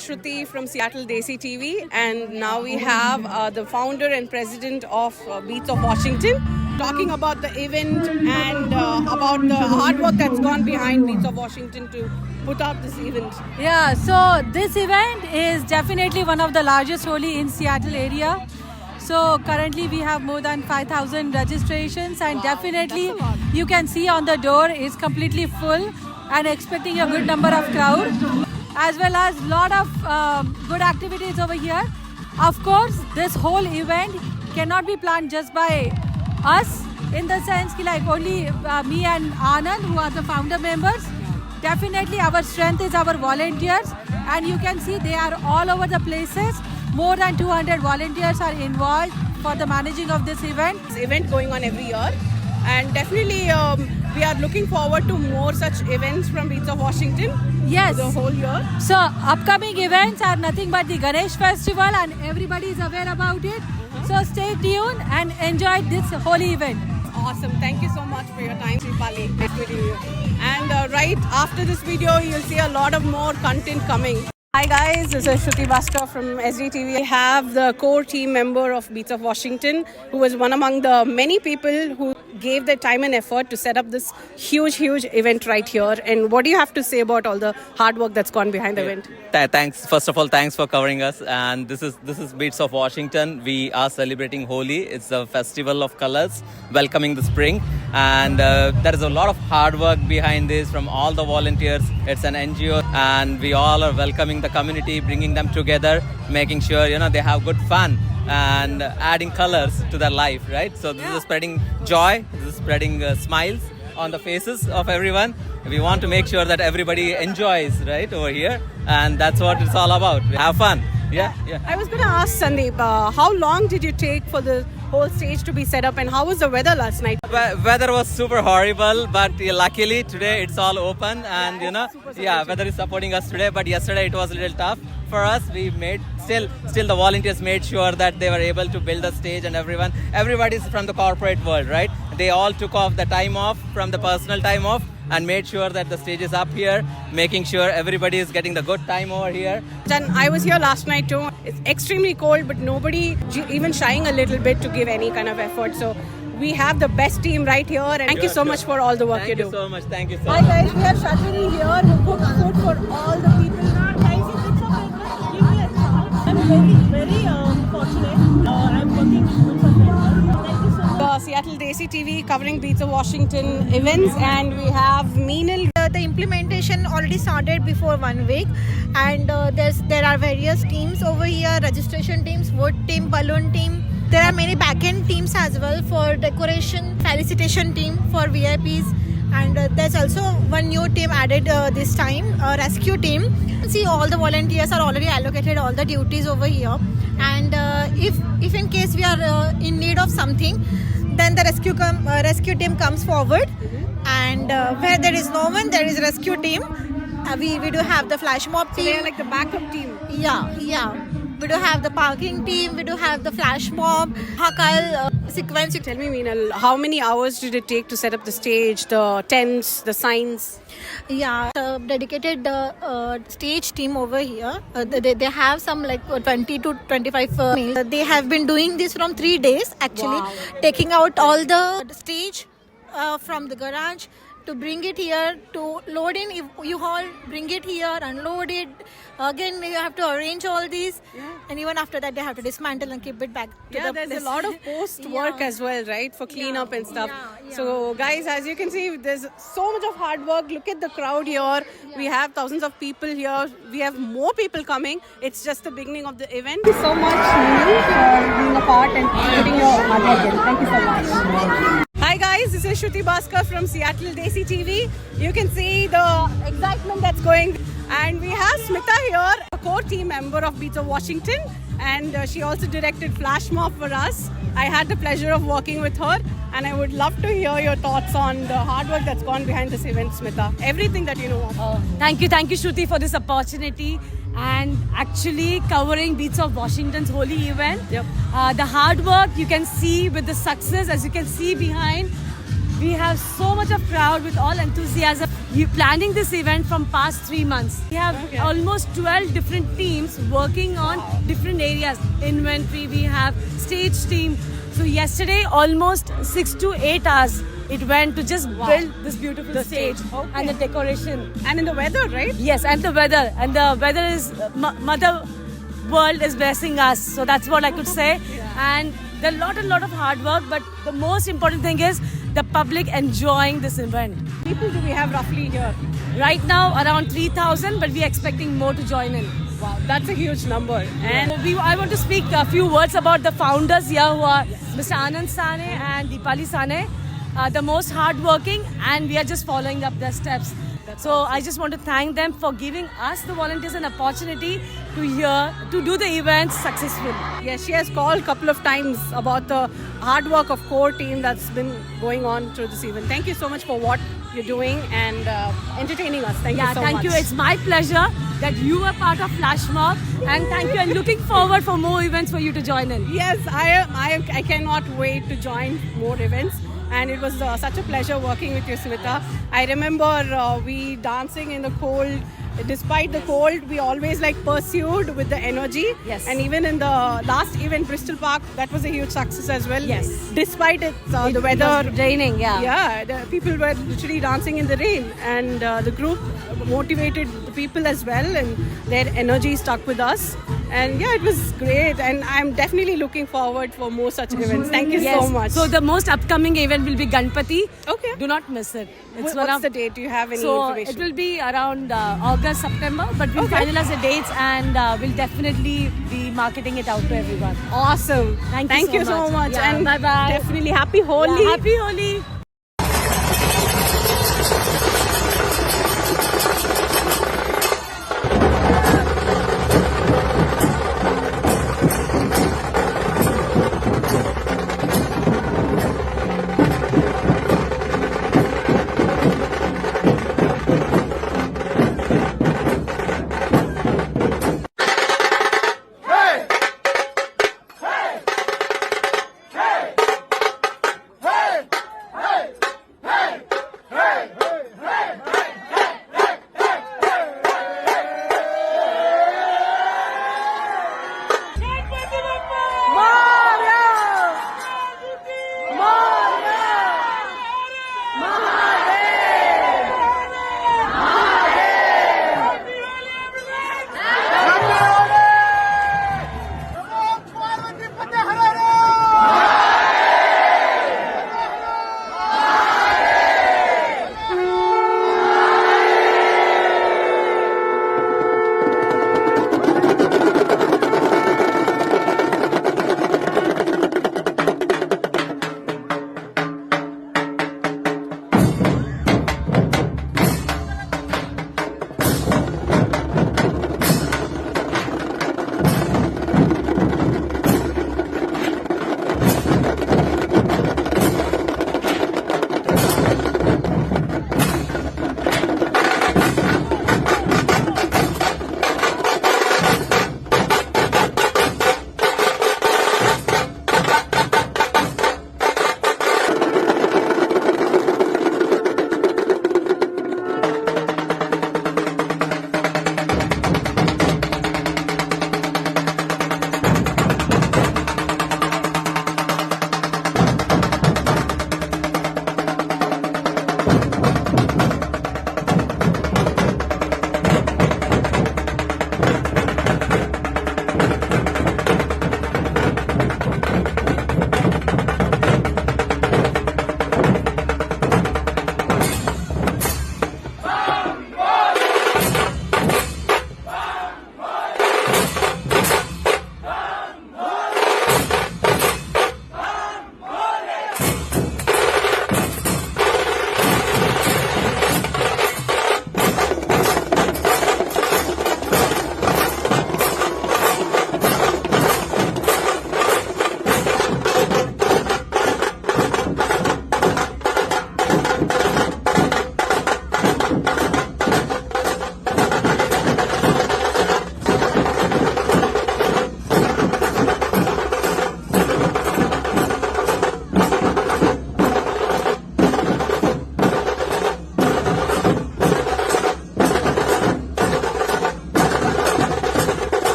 Shruti from Seattle Desi TV, and now we have the founder and president of Beats of Washington talking about the event and about the hard work that's gone behind Beats of Washington to put up this event. Yeah, so this event is definitely one of the largest Holi in Seattle area. So currently we have more than 5,000 registrations, and definitely you can see on the door it's completely full and expecting a good number of crowd, as well as lot of good activities over here. Of course, this whole event cannot be planned just by us, in the sense like only me and Anand, who are the founder members. Definitely our strength is our volunteers, and you can see they are all over the places. More than 200 volunteers are involved for the managing of this event. This event going on every year, and definitely we are looking forward to more such events from Beats of Washington. Yes. The whole year. So upcoming events are nothing but the Ganesh Festival, and everybody is aware about it. So stay tuned and enjoy this Holi event. Awesome. Thank you so much for your time, Sripali. Nice meeting you. And right after this video, you'll see a lot of more content coming. Hi guys, this is Shruti Bhaskar from SDTV. We have the core team member of Beats of Washington, who was one among the many people who gave their time and effort to set up this huge event right here. And what do you have to say about all the hard work that's gone behind the event? Thanks. First of all, thanks for covering us. And this is Beats of Washington. We are celebrating Holi. It's a festival of colors, welcoming the spring. And there is a lot of hard work behind this from all the volunteers. It's an NGO, and we all are welcoming the community, bringing them together, making sure they have good fun and adding colors to their life, right? So this is spreading joy, this is spreading smiles on the faces of everyone. We want to make sure that everybody enjoys, right, over here, and that's what it's all about. Have fun. Yeah. I was going to ask Sandeep, how long did you take for the whole stage to be set up, and how was the weather last night? Weather was super horrible, but luckily today it's all open, and weather is supporting us today. But yesterday it was a little tough for us. We made still the volunteers made sure that they were able to build a stage, and everybody's from the corporate world, right? They all took off the time off from the personal time off and made sure that the stage is up here, making sure everybody is getting the good time over here. And I was here last night too. It's extremely cold, but nobody even shying a little bit to give any kind of effort. So we have the best team right here, and thank you so much for all the work you do. Thank you so much. Thank you so much. much. Hi guys, we have Shashini here who cooks food for all the people. Guys, if it's a favor, give me a chance. I'm very fortunate. I'm working with groups of members. Thank you so much. Seattle Desi TV covering Beats of Washington events, and we have Meenal. The implementation already started before 1 week, and there are various teams over here: registration teams, vote team, balloon team. There are many back-end teams as well for decoration, felicitation team for VIPs, and there's also one new team added this time, a rescue team. See, all the volunteers are already allocated all the duties over here, and if in case we are in need of something, then the rescue team comes forward, and where there is no one, there is rescue team. We do have the flash mob team. So they are like the backup team. Yeah. We do have the parking team. We do have the flash mob, Hakal sequence. Tell me, Meenal, how many hours did it take to set up the stage, the tents, the signs? Yeah, dedicated stage team over here. They have some like 20 to 25 males. They have been doing this from 3 days actually. Wow. Taking out all the stage from the garage to bring it here, to load in. If you all bring it here, unload it. Again, you have to arrange all these, and even after that, they have to dismantle and keep it back to the there's place. a lot of post work as well, right, for cleanup and stuff. Yeah. So, guys, as you can see, there's so much of hard work. Look at the crowd here. We have thousands of people here. We have more people coming. It's just the beginning of the event. Thank you so much, Neil, for being a part and putting your hard work in. Thank you so much. Hi guys, this is Shruti Bhaskar from Seattle Desi TV. You can see the excitement that's going. And we have Smita here, a core team member of Beats of Washington, and she also directed Flash Mob for us. I had the pleasure of working with her, and I would love to hear your thoughts on the hard work that's gone behind this event, Smita. Everything that you know of. Thank you, Shruti, for this opportunity and actually covering Beats of Washington's Holi event. Yep. The hard work you can see with the success, as you can see behind. We have so much of crowd with all enthusiasm. We planning this event from past 3 months. We have almost 12 different teams working on different areas. Inventory, we have stage team. So yesterday, almost 6 to 8 hours it went to just build this beautiful stage and the decoration. And in the weather, right? Yes, and the weather. And the weather is, Mother World is blessing us. So that's what I could say. And there a lot of hard work, but the most important thing is the public enjoying this event. People do we have roughly here? Right now, around 3,000, but we're expecting more to join in. Wow, that's a huge number. And I want to speak a few words about the founders here who are Mr. Anand Sane and Deepali Sane. The most hardworking, and we are just following up their steps. So I just want to thank them for giving us, the volunteers, an opportunity to do the event successfully. yes, she has called a couple of times about the hard work of core team that's been going on through this event. Thank you so much for what you're doing and entertaining us. Thank you so much. Thank you. It's my pleasure that you are part of Flash Mob, and thank you. And looking forward for more events for you to join in. Yes, I cannot wait to join more events. And it was such a pleasure working with you, Smita. I remember we dancing in the cold. Despite the cold, we always pursued with the energy. Yes. And even in the last event, Bristol Park, that was a huge success as well. Yes. Despite the It weather. was raining, Yeah, the people were literally dancing in the rain, and the group motivated the people as well, and their energy stuck with us. And yeah, it was great, and I'm definitely looking forward for more such events. Thank you so much. So the most upcoming event will be Ganpati. Okay. Do not miss it. It's What's the date? Do you have any So information? it will be around August, September, but we'll Okay. finalize the dates, and we'll definitely be marketing it out to everyone. Awesome. Thank you so so much. much. Yeah, And bye-bye. definitely happy Holi. Yeah, happy Holi.